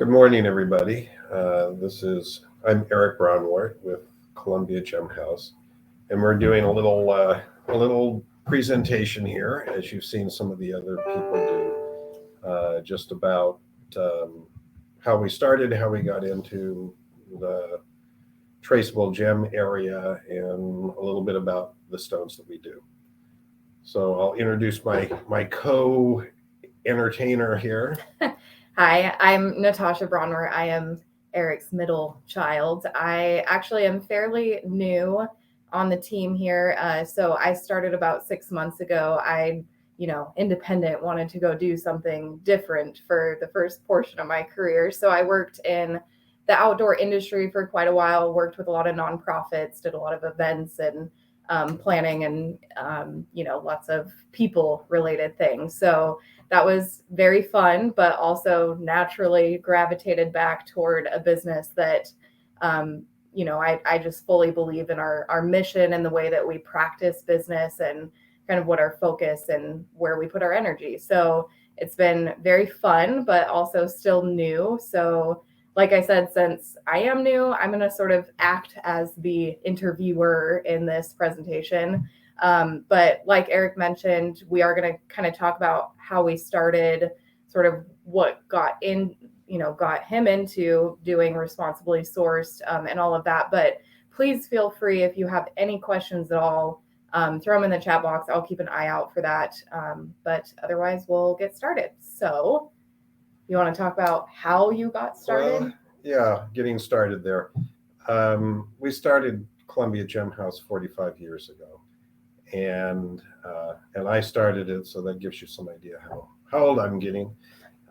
Good morning, everybody. I'm Eric Brownwart with Columbia Gem House, and we're doing a little presentation here, as you've seen some of the other people do, just about how we started, how we got into the traceable gem area, and a little bit about the stones that we do. So I'll introduce my co-entertainer here. Hi, I'm Natasha Bronwer. I am Eric's middle child. I actually am fairly new on the team here. So I started about 6 months ago. Independent, wanted to go do something different for the first portion of my career. So I worked in the outdoor industry for quite a while, worked with a lot of nonprofits, did a lot of events and planning and, lots of people related things. So that was very fun, but also naturally gravitated back toward a business that, I just fully believe in our mission and the way that we practice business and kind of what our focus and where we put our energy. So it's been very fun, but also still new. So like I said, since I am new, I'm going to sort of act as the interviewer in this presentation. But like Eric mentioned, we are going to kind of talk about how we started, sort of what got him into doing responsibly sourced and all of that. But please feel free, if you have any questions at all, throw them in the chat box. I'll keep an eye out for that. But otherwise, we'll get started. So you want to talk about how you got started? Getting started there. We started Columbia Gem House 45 years ago. And I started it, so that gives you some idea how old I'm getting.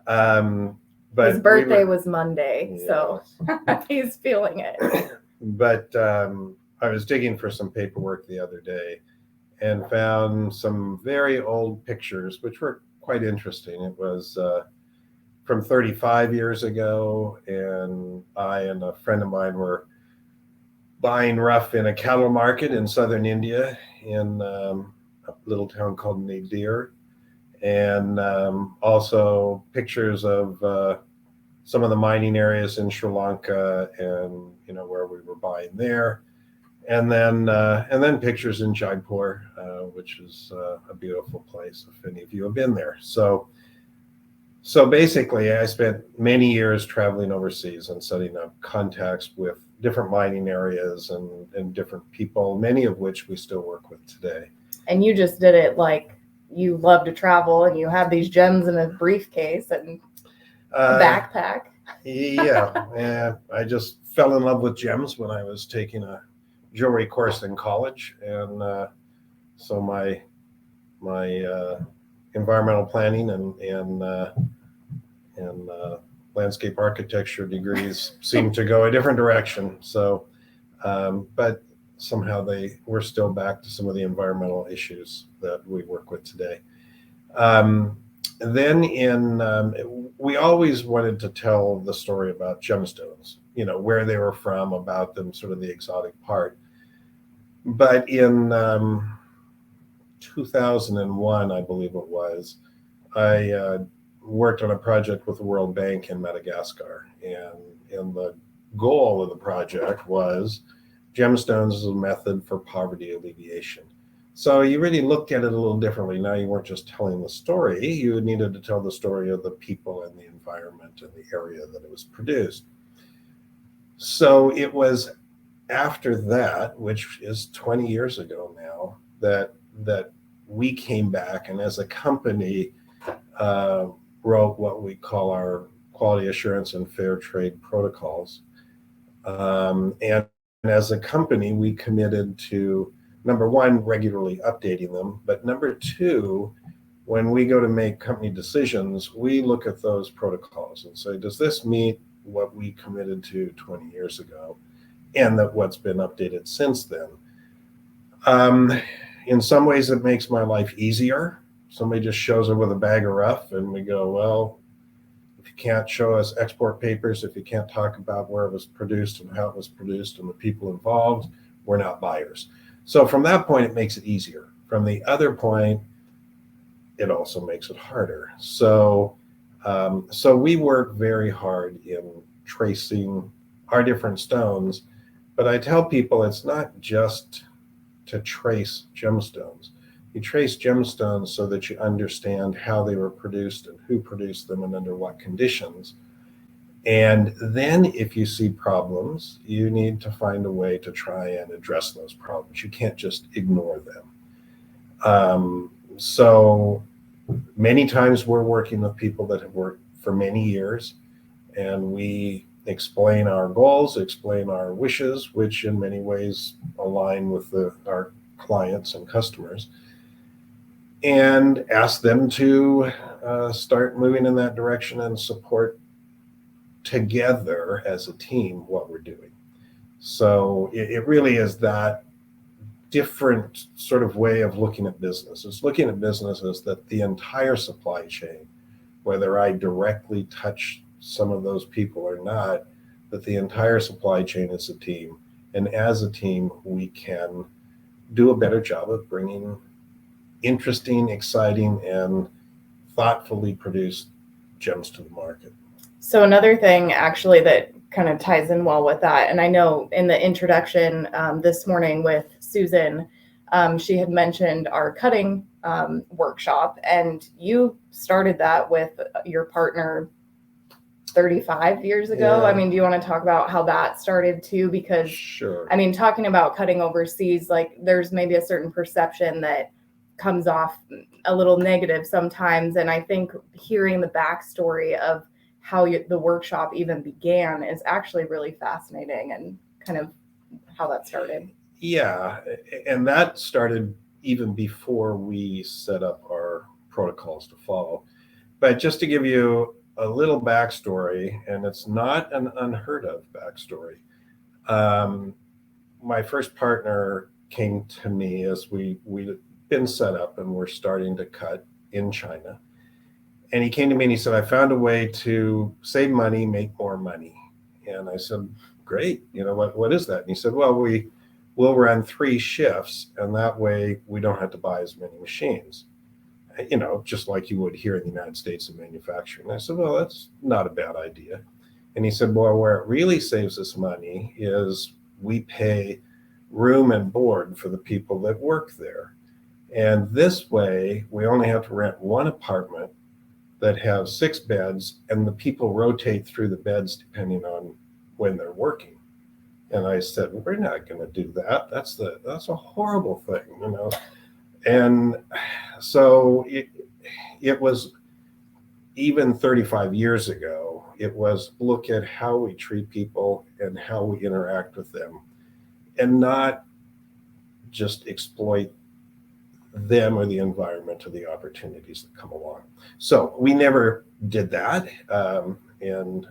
But his birthday was Monday, yeah. So he's feeling it. But I was digging for some paperwork the other day and found some very old pictures, which were quite interesting. It was from 35 years ago, and I and a friend of mine were buying rough in a cattle market in southern India in a little town called Nadir, and also pictures of some of the mining areas in Sri Lanka and where we were buying there, and then pictures in Jaipur, which is a beautiful place if any of you have been there. So basically, I spent many years traveling overseas and setting up contacts with different mining areas and different people, many of which we still work with today. And you just did it like you love to travel and you have these gems in a briefcase and a backpack. Yeah, I just fell in love with gems when I was taking a jewelry course in college. And so my environmental planning and landscape architecture degrees seem to go a different direction. So, but somehow we're still back to some of the environmental issues that we work with today. We always wanted to tell the story about gemstones, where they were from, about them, sort of the exotic part. But in 2001, I believe it was, I worked on a project with the World Bank in Madagascar, and the goal of the project was gemstones as a method for poverty alleviation. So you really looked at it a little differently. Now you weren't just telling the story, you needed to tell the story of the people and the environment and the area that it was produced. So it was after that, which is 20 years ago now, that we came back and as a company wrote what we call our quality assurance and fair trade protocols. And as a company, we committed to, number one, regularly updating them. But number two, when we go to make company decisions, we look at those protocols and say, does this meet what we committed to 20 years ago? And that what's been updated since then. In some ways, it makes my life easier. Somebody just shows up with a bag of rough and we go, well, if you can't show us export papers, if you can't talk about where it was produced and how it was produced and the people involved, we're not buyers. So from that point, it makes it easier. From the other point, it also makes it harder. So So we work very hard in tracing our different stones. But I tell people it's not just to trace gemstones. You trace gemstones so that you understand how they were produced and who produced them and under what conditions. And then if you see problems, you need to find a way to try and address those problems. You can't just ignore them. So many times we're working with people that have worked for many years, and we explain our goals, explain our wishes, which in many ways align with our clients and customers, and ask them to start moving in that direction and support together as a team what we're doing. So it really is that different sort of way of looking at business. It's looking at business as that the entire supply chain, whether I directly touch some of those people or not, that the entire supply chain is a team. And as a team, we can do a better job of bringing interesting, exciting, and thoughtfully produced gems to the market. So another thing actually that kind of ties in well with that, and I know in the introduction this morning with Susan, she had mentioned our cutting workshop, and you started that with your partner 35 years ago. Yeah. I mean, do you want to talk about how that started too? Because Sure. I mean, talking about cutting overseas, like there's maybe a certain perception that comes off a little negative sometimes. And I think hearing the backstory of how the workshop even began is actually really fascinating, and kind of how that started. Yeah, and that started even before we set up our protocols to follow. But just to give you a little backstory, and it's not an unheard of backstory. My first partner came to me as we'd been set up and we're starting to cut in China. And he came to me and he said, I found a way to save money, make more money. And I said, great. What is that? And he said, well, we'll run 3 shifts, and that way we don't have to buy as many machines, just like you would here in the United States in manufacturing. And I said, well, that's not a bad idea. And he said, well, where it really saves us money is we pay room and board for the people that work there. And this way, we only have to rent one apartment that has 6 beds, and the people rotate through the beds depending on when they're working. And I said, we're not going to do that. That's a horrible thing, And so it was, even 35 years ago, it was look at how we treat people and how we interact with them, and not just exploit them or the environment or the opportunities that come along. So we never did that. And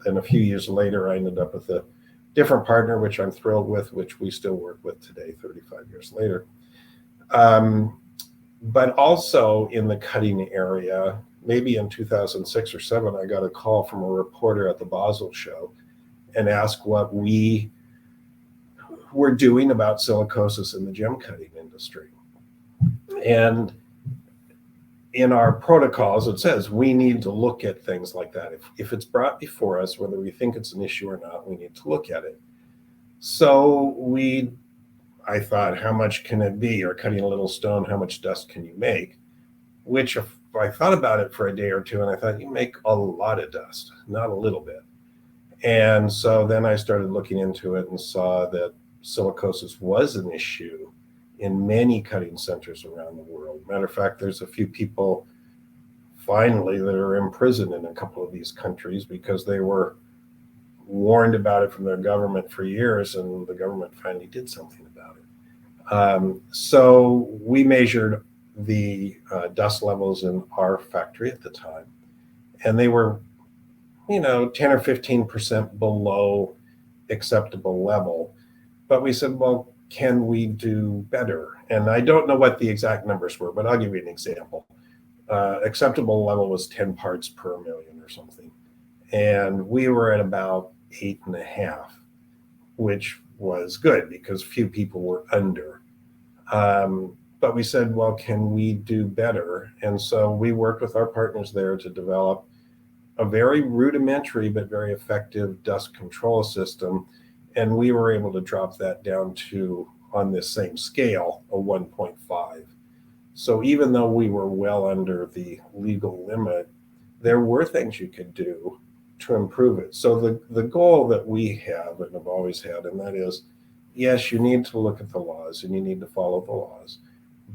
then a few years later, I ended up with a different partner, which I'm thrilled with, which we still work with today, 35 years later. But also in the cutting area, maybe in 2006 or 7, I got a call from a reporter at the Basel show and asked what we were doing about silicosis in the gem cutting industry. And in our protocols, it says we need to look at things like that. If it's brought before us, whether we think it's an issue or not, we need to look at it. So I thought, how much can it be? Or cutting a little stone, how much dust can you make? Which, if I thought about it for a day or two, and I thought, you make a lot of dust, not a little bit. And so then I started looking into it and saw that silicosis was an issue in many cutting centers around the world. Matter of fact, there's a few people finally that are in prison in a couple of these countries because they were warned about it from their government for years, and the government finally did something about it. So we measured the dust levels in our factory at the time, and they were 10 or 15% below acceptable level. But we said, well, can we do better? And I don't know what the exact numbers were, but I'll give you an example. Acceptable level was 10 parts per million or something. And we were at about 8.5, which was good because few people were under. But we said, well, can we do better? And so we worked with our partners there to develop a very rudimentary but very effective dust control system. And we were able to drop that down to, on this same scale, a 1.5. So even though we were well under the legal limit, there were things you could do to improve it. So the goal that we have and have always had, and that is, yes, you need to look at the laws and you need to follow the laws,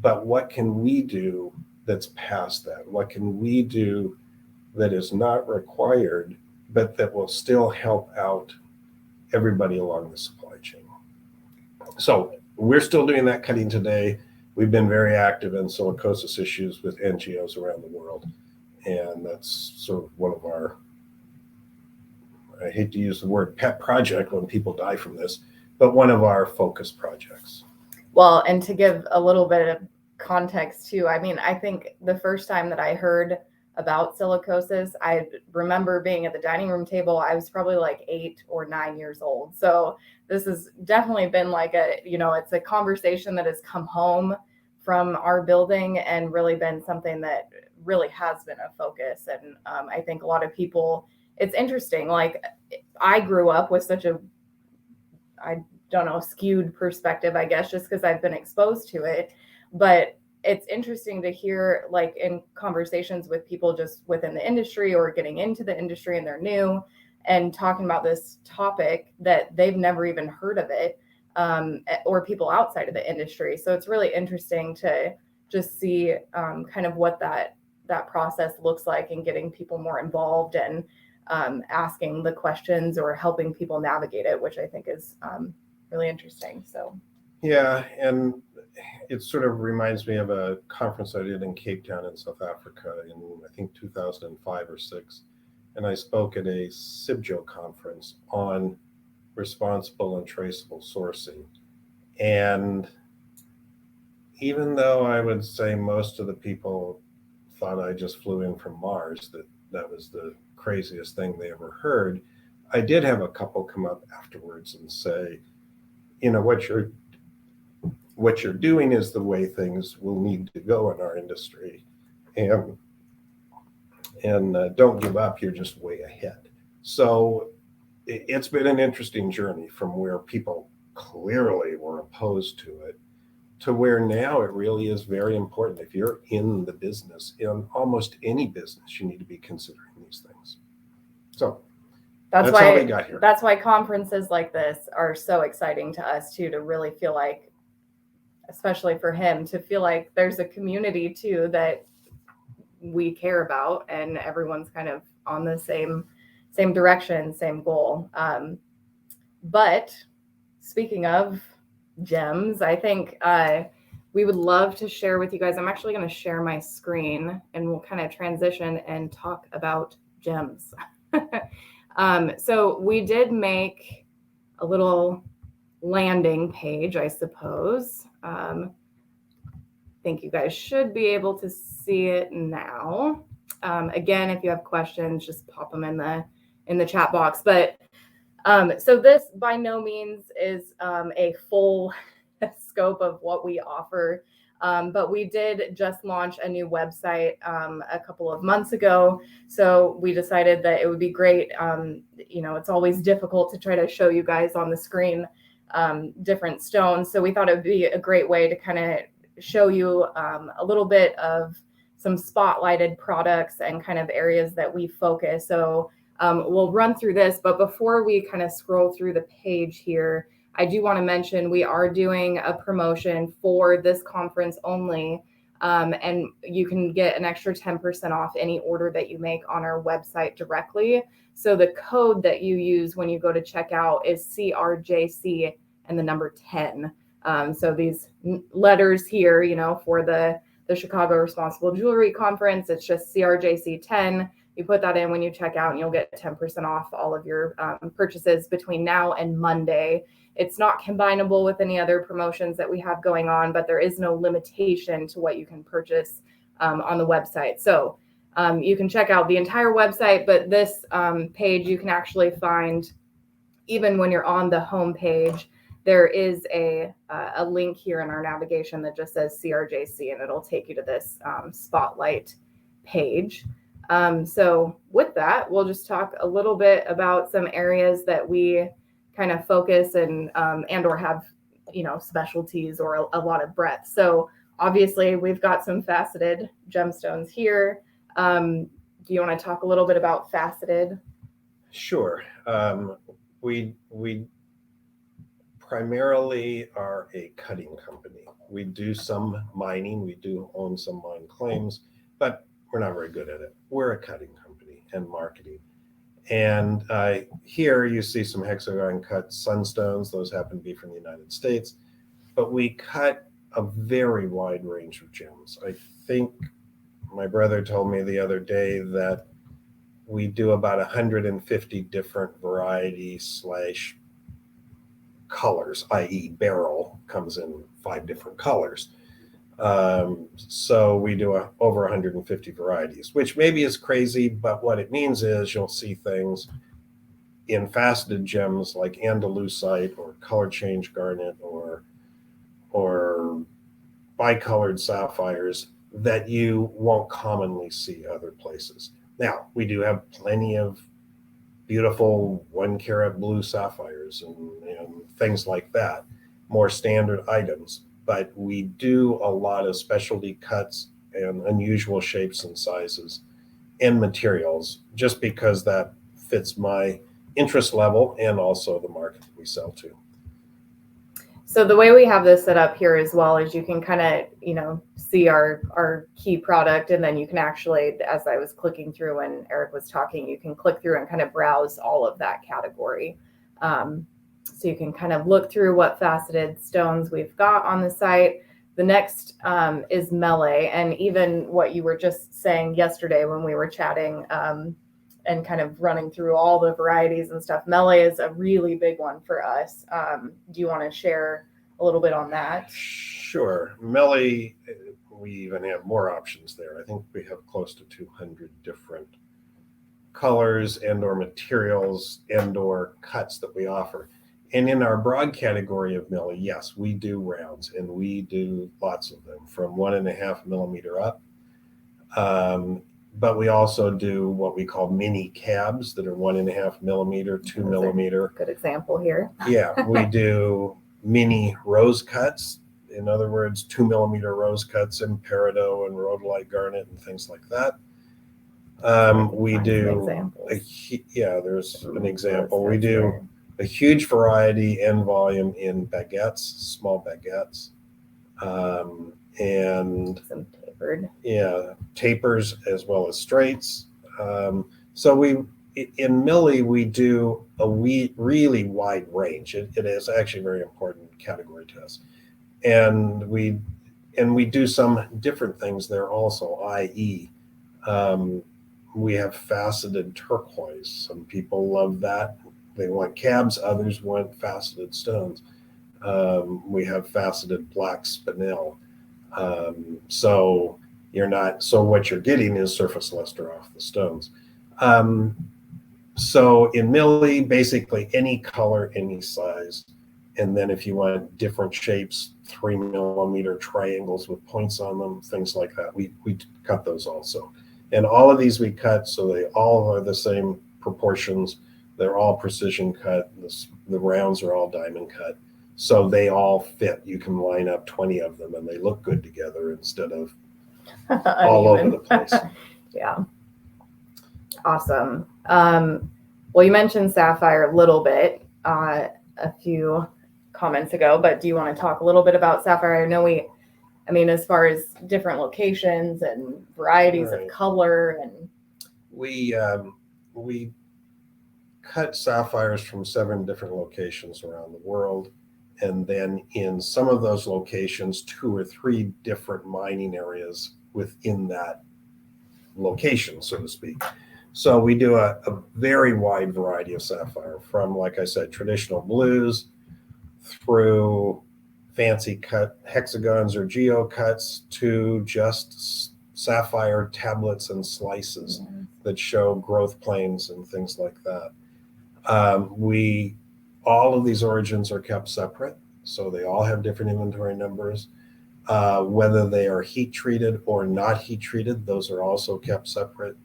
but what can we do that's past that? What can we do that is not required, but that will still help out everybody along the supply chain? So we're still doing that cutting today. We've been very active in silicosis issues with NGOs around the world. And that's sort of one of our, I hate to use the word pet project when people die from this, but one of our focus projects. Well, and to give a little bit of context too, I mean, I think the first time that I heard about silicosis, I remember being at the dining room table. I was probably like 8 or 9 years old. So this has definitely been like a, it's a conversation that has come home from our building and really been something that really has been a focus. And I think a lot of people, it's interesting. Like, I grew up with such a, I don't know, skewed perspective, I guess, just because I've been exposed to it. But it's interesting to hear, like, in conversations with people just within the industry or getting into the industry and they're new and talking about this topic that they've never even heard of it, or people outside of the industry. So it's really interesting to just see kind of what that process looks like and getting people more involved and asking the questions or helping people navigate it, which I think is really interesting. So yeah, and it sort of reminds me of a conference I did in Cape Town in South Africa in, I think, 2005 or 6. And I spoke at a CIBJO conference on responsible and traceable sourcing. And even though I would say most of the people thought I just flew in from Mars, that was the craziest thing they ever heard, I did have a couple come up afterwards and say, what you're doing is the way things will need to go in our industry, and don't give up. You're just way ahead. So it's been an interesting journey from where people clearly were opposed to it to where now it really is very important. If you're in the business, in almost any business, you need to be considering these things. So that's why how we got here. That's why conferences like this are so exciting to us too, to really feel like, especially for him, to feel like there's a community too that we care about and everyone's kind of on the same direction, same goal. But speaking of gems, I think we would love to share with you guys. I'm actually going to share my screen and we'll kind of transition and talk about gems. So we did make a little landing page, I suppose. I think you guys should be able to see it now. Again, if you have questions, just pop them in the chat box. But so this by no means is a full scope of what we offer. But we did just launch a new website a couple of months ago. So we decided that it would be great. It's always difficult to try to show you guys on the screen different stones. So we thought it would be a great way to kind of show you a little bit of some spotlighted products and kind of areas that we focus. So we'll run through this, but before we kind of scroll through the page here, I do want to mention we are doing a promotion for this conference only, and you can get an extra 10% off any order that you make on our website directly. So the code that you use when you go to checkout is CRJC and the number 10. So these letters here, for the Chicago Responsible Jewelry Conference, it's just CRJC 10. You put that in when you check out and you'll get 10% off all of your purchases between now and Monday. It's not combinable with any other promotions that we have going on, but there is no limitation to what you can purchase on the website. So you can check out the entire website, but this page you can actually find even when you're on the home page. There is a link here in our navigation that just says CRJC, and it'll take you to this spotlight page. So with that, we'll just talk a little bit about some areas that we kind of focus and or have, specialties or a lot of breadth. So obviously we've got some faceted gemstones here. Do you want to talk a little bit about faceted? Sure. We primarily are a cutting company. We do some mining. We do own some mine claims, but we're not very good at it. We're a cutting company and marketing. And here you see some hexagon cut sunstones. Those happen to be from the United States. But we cut a very wide range of gems. I think my brother told me the other day that we do about 150 different varieties / colors, i.e. beryl comes in 5 different colors. So we do over 150 varieties, which maybe is crazy, but what it means is you'll see things in faceted gems like andalusite or color change garnet or bicolored sapphires that you won't commonly see other places. Now, we do have plenty of beautiful 1 carat blue sapphires and things like that, more standard items. But we do a lot of specialty cuts and unusual shapes and sizes and materials just because that fits my interest level and also the market we sell to. So the way we have this set up here as well is you can kind of, see our key product, and then you can actually, as I was clicking through when Eric was talking, you can click through and kind of browse all of that category. So you can kind of look through what faceted stones we've got on the site. The next is melee, and even what you were just saying yesterday when we were chatting and kind of running through all the varieties and stuff. Melee is a really big one for us. Do you want to share a little bit on that? Sure. Melee, we even have more options there. I think we have close to 200 different colors and or materials and or cuts that we offer. And in our broad category of melee, yes, we do rounds, and we do lots of them from 1.5 millimeter up. But we also do what we call mini cabs that are 1.5 millimeter, 2 millimeter. Good example here. Yeah, we do mini rose cuts. In other words, 2 millimeter rose cuts in peridot and rhodolite garnet and things like that. We do, there's an example. We do a huge variety and volume in baguettes, small baguettes, and some tapered. Yeah, tapers as well as straights. So in milli we do a really wide range. It is actually a very important category to us, and we do some different things there also. I.e., we have faceted turquoise. Some people love that. They want cabs. Others want faceted stones. We have faceted black spinel. So what you're getting is surface luster off the stones. So in milli, basically any color, any size. And then if you want different shapes, 3 millimeter triangles with points on them, things like that, we cut those also. And all of these we cut so they all are the same proportions. They're all precision cut. The rounds are all diamond cut. So they all fit. You can line up 20 of them and they look good together instead of all over the place. Yeah. Awesome. Well, you mentioned Sapphire a little bit a few comments ago, but do you want to talk a little bit about Sapphire? I mean, as far as different locations and varieties of color, and we cut sapphires from 7 different locations around the world. And then in some of those locations, 2 or 3 different mining areas within that location, so to speak. So we do a very wide variety of sapphire from, like I said, traditional blues through fancy cut hexagons or geocuts to just sapphire tablets and slices that show growth planes and things like that. All of these origins are kept separate, so they all have different inventory numbers. Whether they are heat treated or not heat treated, those are also kept separate.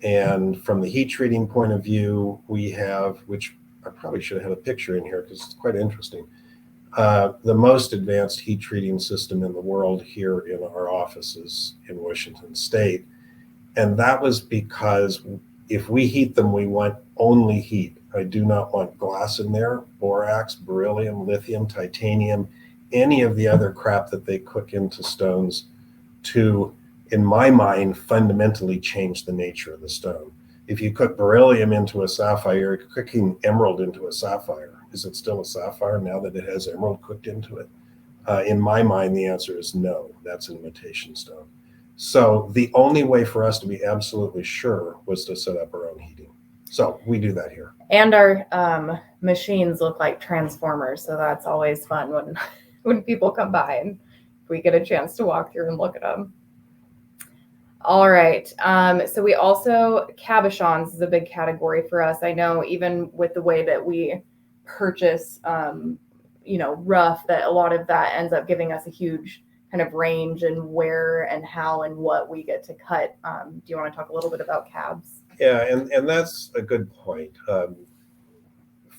And from the heat treating point of view, we have, which I probably should have had a picture in here because it's quite interesting, the most advanced heat treating system in the world here in our offices in Washington State. And that was because if we heat them, we want only heat. I do not want glass in there, borax, beryllium, lithium, titanium, any of the other crap that they cook into stones to, in my mind, fundamentally change the nature of the stone. If you cook beryllium into a sapphire, you're cooking emerald into a sapphire. Is it still a sapphire now that it has emerald cooked into it? In my mind, the answer is no. That's an imitation stone. So the only way for us to be absolutely sure was to set up our own heating. So we do that here. And our machines look like transformers, so that's always fun when people come by and we get a chance to walk through and look at them. All right. So we also, cabochons is a big category for us. I know even with the way that we purchase, rough, that a lot of that ends up giving us a huge kind of range and where and how and what we get to cut. Do you want to talk a little bit about cabs? Yeah, and that's a good point.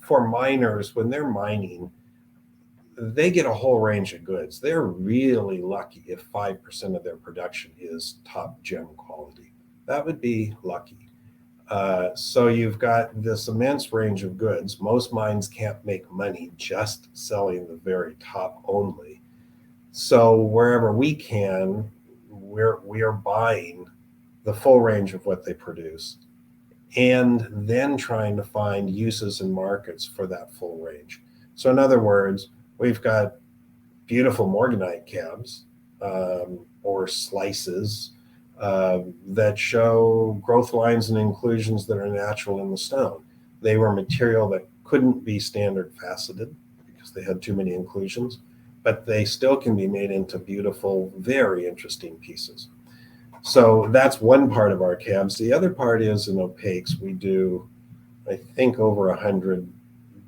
For miners, when they're mining, they get a whole range of goods. They're really lucky if 5% of their production is top gem quality. That would be lucky. So you've got this immense range of goods. Most mines can't make money just selling the very top only. So wherever we can, we are buying the full range of what they produce and then trying to find uses and markets for that full range. So in other words, we've got beautiful morganite cabs or slices that show growth lines and inclusions that are natural in the stone. They were material that couldn't be standard faceted because they had too many inclusions, but they still can be made into beautiful, very interesting pieces. So that's one part of our cabs. The other part is in opaques. We do, I think, over 100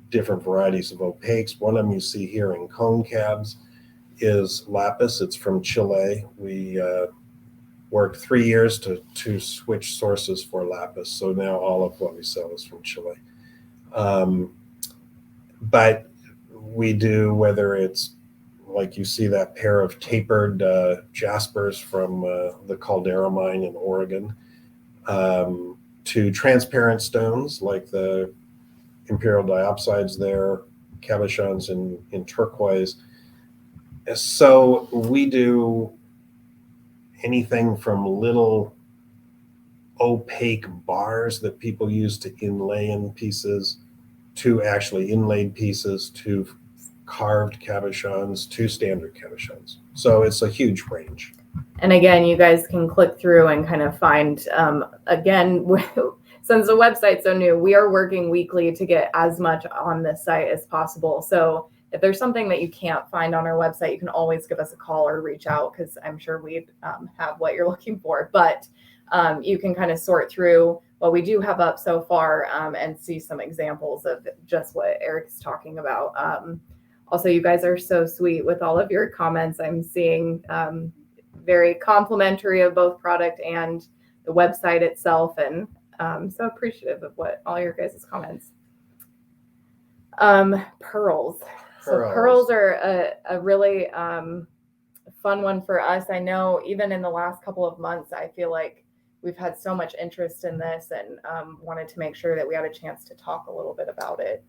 different varieties of opaques. One of them you see here in cone cabs is lapis. It's from Chile. We worked 3 years to switch sources for lapis. So now all of what we sell is from Chile. But we do, whether it's like you see that pair of tapered jaspers from the Caldera mine in Oregon, to transparent stones like the imperial diopsides there, cabochons in turquoise. So we do anything from little opaque bars that people use to inlay in pieces, to actually inlaid pieces, to carved cabochons, to standard cabochons. So it's a huge range. And again, you guys can click through and kind of find, again, since the website's so new, we are working weekly to get as much on this site as possible. So if there's something that you can't find on our website, you can always give us a call or reach out, because I'm sure we have what you're looking for. But you can kind of sort through what we do have up so far and see some examples of just what Eric's talking about. Also, you guys are so sweet with all of your comments. I'm seeing very complimentary of both product and the website itself, and so appreciative of what all your guys' comments. Pearls. So pearls are a really fun one for us. I know even in the last couple of months, I feel like we've had so much interest in this and wanted to make sure that we had a chance to talk a little bit about it.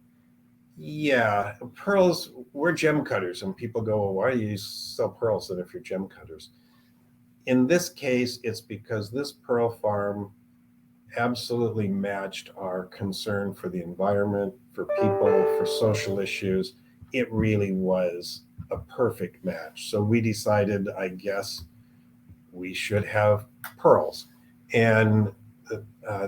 Yeah, pearls, we're gem cutters, and people go, well, why do you sell pearls then if you're gem cutters? In this case, it's because this pearl farm absolutely matched our concern for the environment, for people, for social issues. It really was a perfect match. So we decided, I guess, we should have pearls. And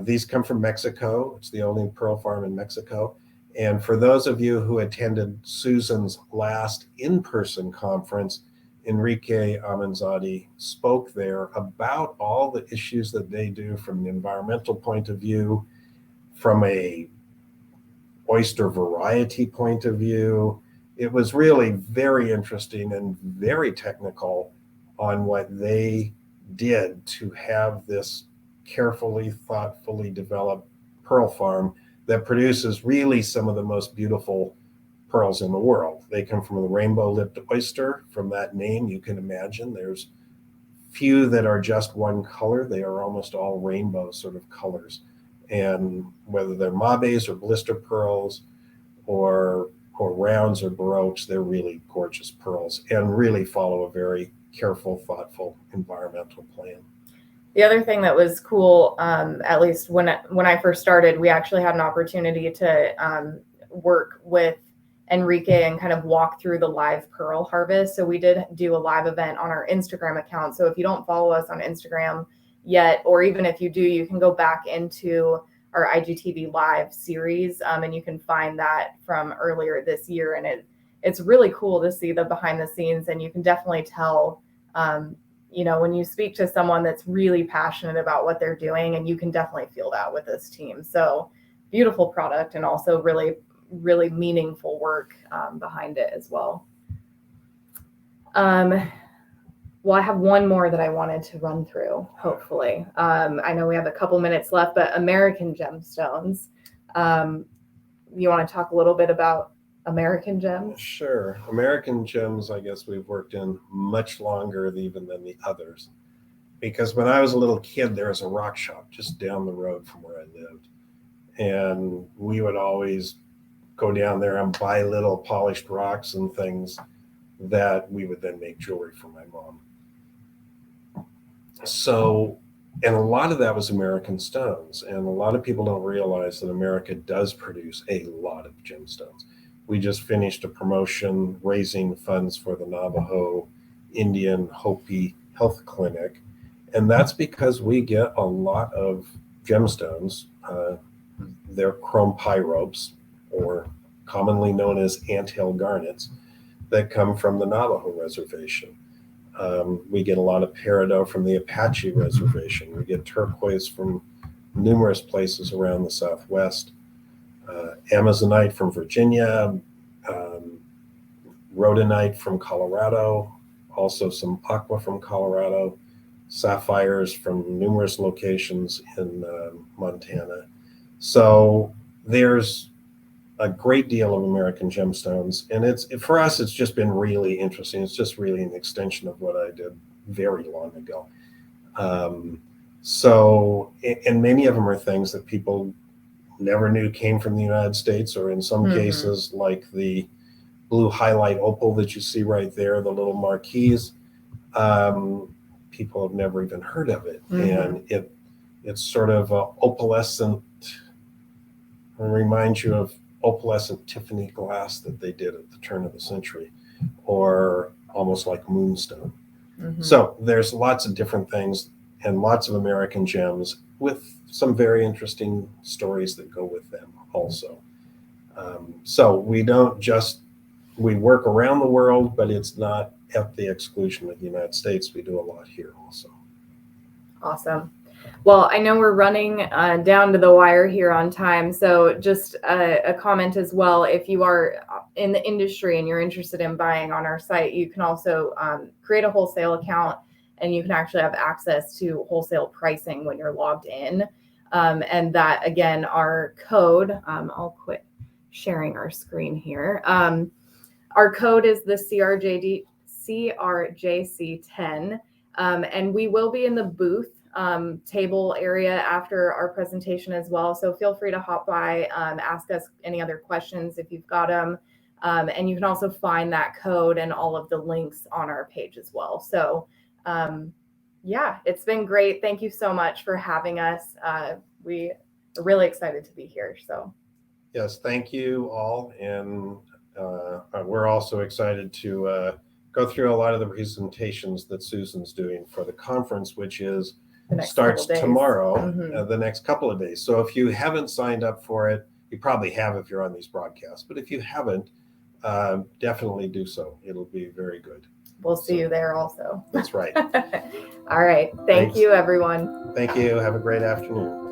these come from Mexico. It's the only pearl farm in Mexico. And for those of you who attended Susan's last in-person conference, Enrique Amenzaди spoke there about all the issues that they do from the environmental point of view, from a oyster variety point of view. It was really very interesting and very technical on what they did to have this carefully, thoughtfully developed pearl farm that produces really some of the most beautiful pearls in the world. They come from the rainbow-lipped oyster. From that name, you can imagine there's few that are just one color. They are almost all rainbow sort of colors. And whether they're mabes or blister pearls or rounds or baroques, they're really gorgeous pearls and really follow a very careful, thoughtful environmental plan. The other thing that was cool, at least when I first started, we actually had an opportunity to work with Enrique and kind of walk through the live pearl harvest. So we did do a live event on our Instagram account. So if you don't follow us on Instagram yet, or even if you do, you can go back into our IGTV live series, and you can find that from earlier this year. And it's really cool to see the behind the scenes, and you can definitely tell, when you speak to someone that's really passionate about what they're doing, and you can definitely feel that with this team. So beautiful product, and also really, really meaningful work behind it as well. Well, I have one more that I wanted to run through, hopefully. I know we have a couple minutes left, but American gemstones. You want to talk a little bit about American gems? Sure. American gems, I guess we've worked in much longer even than the others. Because when I was a little kid, there was a rock shop just down the road from where I lived. And we would always go down there and buy little polished rocks and things that we would then make jewelry for my mom. So, and a lot of that was American stones. And a lot of people don't realize that America does produce a lot of gemstones. We just finished a promotion raising funds for the Navajo Indian Hopi Health Clinic. And that's because we get a lot of gemstones. They're chrome pyropes, or commonly known as anthill garnets, that come from the Navajo reservation. We get a lot of peridot from the Apache reservation. We get turquoise from numerous places around the Southwest. Amazonite from Virginia, rhodonite from Colorado, also some aqua from Colorado, sapphires from numerous locations in Montana. So there's a great deal of American gemstones, and for us, it's just been really interesting. It's just really an extension of what I did very long ago. And many of them are things that people never knew came from the United States, or in some cases, like the blue highlight opal that you see right there, the little marquise. People have never even heard of it, and it's sort of opalescent. It reminds you of opalescent Tiffany glass that they did at the turn of the century, or almost like moonstone. So there's lots of different things and lots of American gems with some very interesting stories that go with them also. So we work around the world, but it's not at the exclusion of the United States. We do a lot here also. Awesome. Well, I know we're running down to the wire here on time. So just a comment as well. If you are in the industry and you're interested in buying on our site, you can also create a wholesale account, and you can actually have access to wholesale pricing when you're logged in. And that, again, our code, I'll quit sharing our screen here. Our code is the CRJC10. And we will be in the booth table area after our presentation as well. So feel free to hop by, ask us any other questions if you've got them. And you can also find that code and all of the links on our page as well. So yeah, it's been great. Thank you so much for having us. We are really excited to be here. So yes, thank you all. And we're also excited to go through a lot of the presentations that Susan's doing for the conference, which starts tomorrow, the next couple of days. So if you haven't signed up for it, you probably have if you're on these broadcasts, but if you haven't, definitely do so. It'll be very good. We'll see you there also. That's right. All right. Thank you, everyone. Thank you. Have a great afternoon.